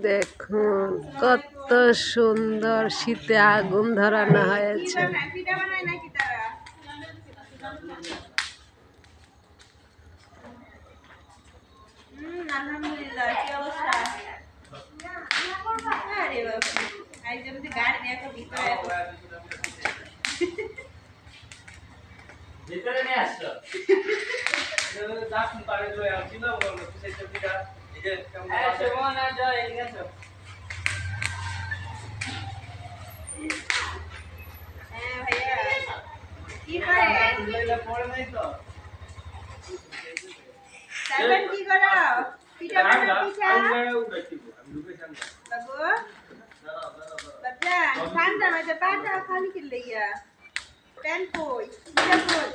দেখুন কত সুন্দর শীতে আগুন ধরানো হয়েছে। আলহামদুলিল্লাহ, কি অবস্থা? আরে বাবা, একজন যদি গাড়ি নিয়ে একটা ভিতরে ভিতরে নিয়ে আসছো। দাসন পারে তো আর চিন্তা করো সেই ছবিটা এই যে কেমন আছে মনে যায় এদিকে আসো। হ্যাঁ ভাইয়া কি পারে লইলা পড়ে নাই তো সাইলেন্ট কি করো পিঠা বানা পিঠা আমি ঢুকে সামনে বাবু বাচ্চা ঠান্ডা মাঝে পাটা খালি কি লইয়া প্যান কই পিঠা কই